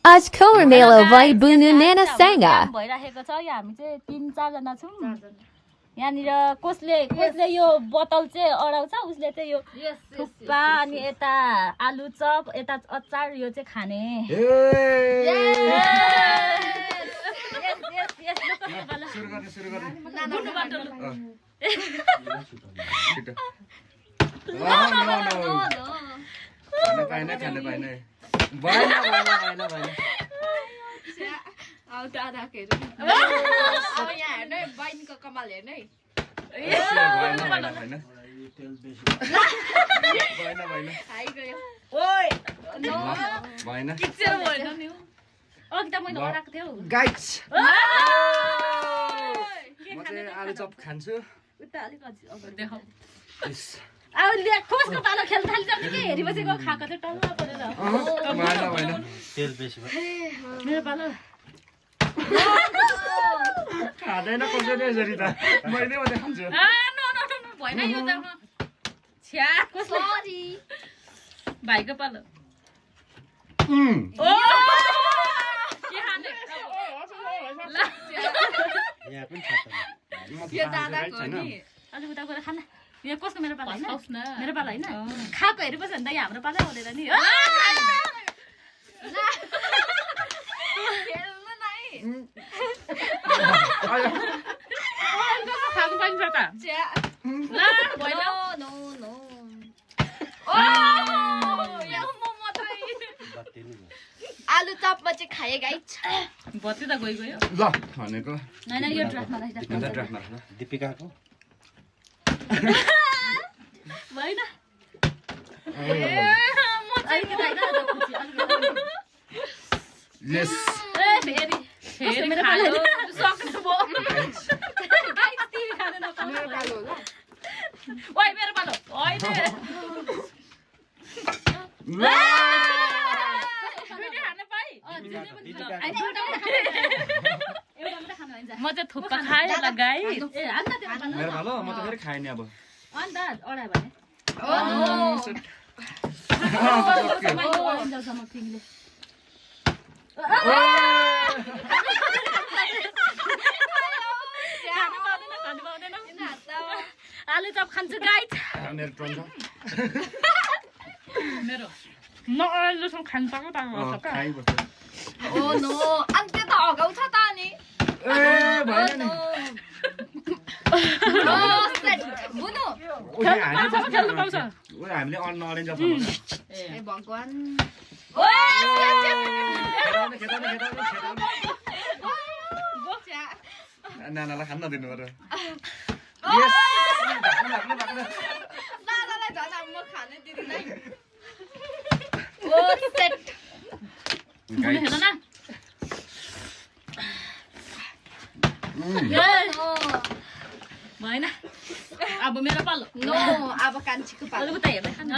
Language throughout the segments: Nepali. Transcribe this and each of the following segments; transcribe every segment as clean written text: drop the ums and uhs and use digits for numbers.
आज खोर मेलो vai bunu nana sanga. भइराखेको छ यहाँ हामी चाहिँ 3-4 जना छौं यहाँनिर कसले यो बोतल चाहिँ अडाउँछ उसले चाहिँ यो थुक्पा अनि यता आलु चप यता अचार यो चाहिँ खाने सुरु गर्ने खाने पाइन भएन अब दादाहरु अब यहाँ हेर्नु है बहिनीको कमाल हेर्नु है हाइ गयो ओइ भएन किचेर भएन नि अघि त मैले अराएको थियो गाइस म चाहिँ आलु चप खान्छु उता अलिक अब देखाउ अब ले कसको पालो खेल्न थाल्छ नि के हेरि बसेको खाएको चाहिँ टल्ला परेर भएन तेल बेसी भयो मेरो पालो खाँदैन कसैले यसरी त मैले मात्रै खान्छु नो भएन यो त छ्या सरी भाइको पालो ओ के खाने ल यहाँ पनि छ त यो दादाको नि अलि उता गएर खान यो कसको मेरो पालो हैन मेरो पालो हैन खाएको हेरि बस्यो भने त यहाँ हाम्रो पालो हुँदैन नि खानु पाइन्छ त ल भएन नो आलु चपमा चाहिँ खाए गाइस बत्ती त गयो ल भनेको हैन यो ड्राफ्टमा राख्दा ड्राफ्टमा दीपिकाको भएन म चाहिँ के हैन यस फेरि मेरो पालो सक्नु भयो गाइस तिमी खानु मेरो पालो होला ओइ मेरो पालो होइन म चाहिँ थुक्पा खाएँ ल गाई मेरो भालो म त फेरि खाएँ नि अब अन्त अडायो भने आलु चप खान्छु गाई मेरो टर्न छ मेरो म अहिलेसम्म खानु पाएको खाइबस्छु ओ नो अनि त्यो त हगाउँछ त अनि ए भएन नि बुनु हामीले अन्न अरेन्ज ए भगवान नानालाई खान्न दिनु पर्यो दादालाई झन् अब म खानै दिदिनँ ओ सेट हेर न भएन अब मेरो पालो नो अब कान्छीको पालो उता हेर्दै खानु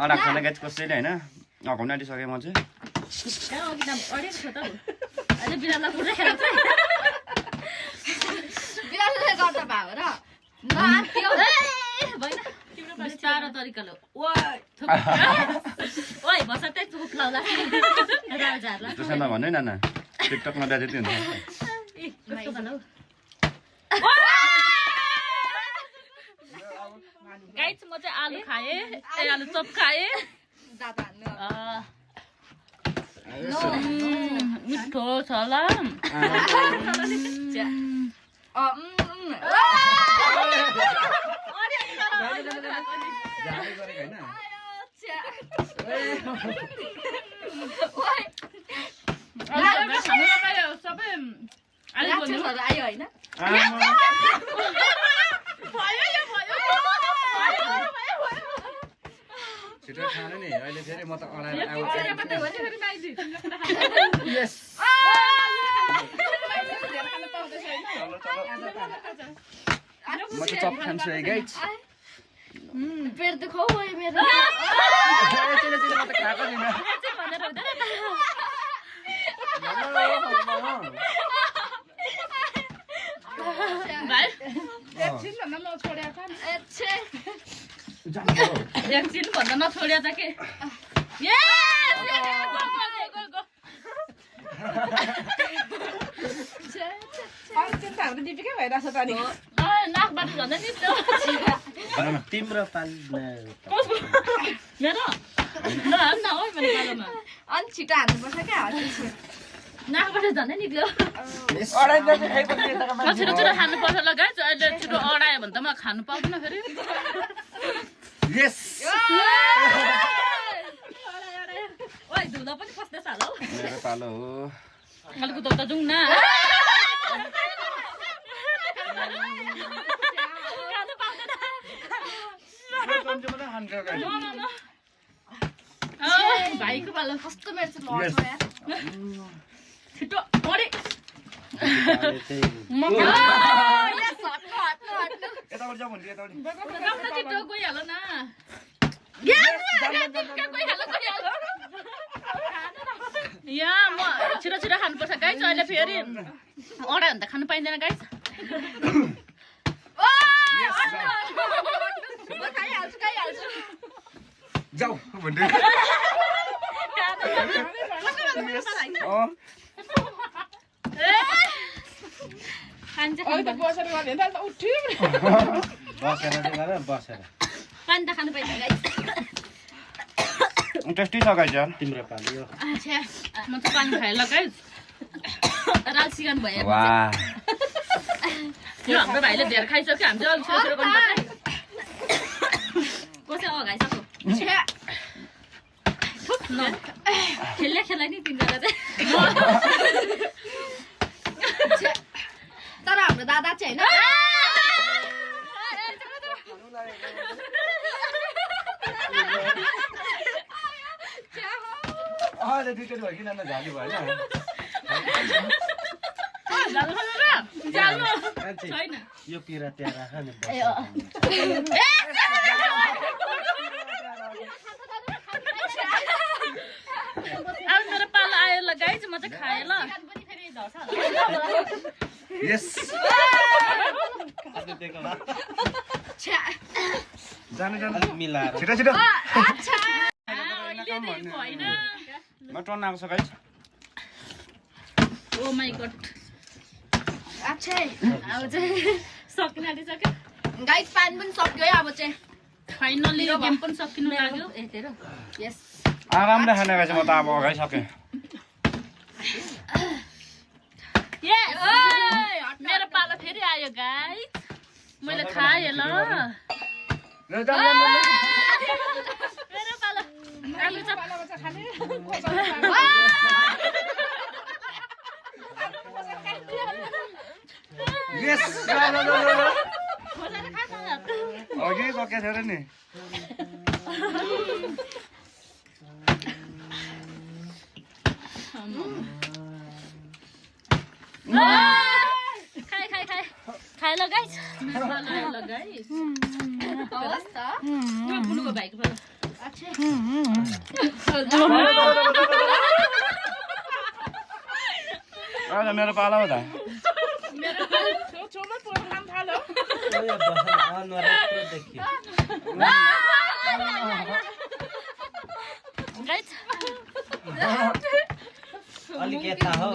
अडा खाना गाइस कसैले हैन घाउन आँटिसकेँ म चाहिँ अघि त अडेको थियो त अझै बिरालोलाई पुरै खेर चाहिँ बिरालोले गर्दा भयो र नआत्यो भएन तिम्रो बिस्तारो तरिकाले ओइ बसतै चुप लाउला राजाहरुला त्यसो नभन्नु है नाना टिकटकमा दाजु त्यो हुन्छ कस्तो भनौ गाइस म चाहिँ आलु खाए आलु चप खाए दादा मिठो छ ल सबै आयो होइन छिटो खानु नि अहिले फेरि म त अडाएर आउँछु म त चप खान्छु है गाइस पेट दुखाउ भयो मेरो म त खाएको छैन भाइ एकछिन भन्दा नछोडेको एकछिन भन्दा नछोड्या त के हाम्रो दिपिकै भइरहेछ त नि नाकबाट झन्डै निस्क्यो तिम्रो पाल मेरो न हो मेरो पालोमा अनि छिटो हान्नुपर्छ क्या नाकबाट झन्डै निस्क्यो छिटो छिटो खानुपर्छ ल गाइस अहिले छिटो अडायो भने त म खानु पाउँदैन फेरि यस ओइ धुलो पनि खस्दैछ होला हौ मेरो पालो हो अलिक उता जाउँ न खानु पाउँदैन भाइको पालो कस्तो मेरो चाहिँ लड्छ यार छिटो पढे यताबाट जाऊ भन्दै यताबाट छिटो गइहाल्यो न यहाँ म छिटो छिटो खानुपर्छ गाइस अहिले फेरि अडायो भने त खानु पाइँदैन गाइस जाऊ भन्दै बसेर गर्ने त उठ्यो बसेर पानी त खानु पाइँदैन गाइस टेस्टी छ गाइस यार तिम्रो पाल यो म चाहिँ पानी खाएँ ल गाइस राल सिकान भयो वाह यो हाम्रो भाइले धेर खाइसक्यो हामी चाहिँ अलिक छिटो छिटो गर्नुपर्छ कसै अगाइसक्यो खेल्ने खेल्ला नि तिनजना चाहिँ तर हाम्रो दादा चाहिँ होइन अहिले दुईचोटि भयो किन झाली भयो छैन यो पिरा त्यहाँ राख नि अब मेरो पालो आयो ल गाइस म चाहिँ खाएँ ल यस जानु जानु मिलाएर छिटो छिटो होइन म टर्न आएको छ गाइस ओ माई गड अब चाहिँ सकिन आँटिसक्यो गाइस पानी पनि सक्यो है अब चाहिँ फाइनली गेम पनि सकिनु लाग्यो यस आरामले खाने गाइस म त अब अगाइसकेँ मेरो पालो फेरि आयो गाइस मैले खाएँ ल मेरो पालो आलु चप यस अघि सकेको थियो र नि खाए ल गाइस मेरो पालो आयो ल गाइस हवस् त बुनुको भाइको पालो मेरो पालो हो त छेउछेउमै प्रोग्राम थाल्यो गाइस अलिक यता हो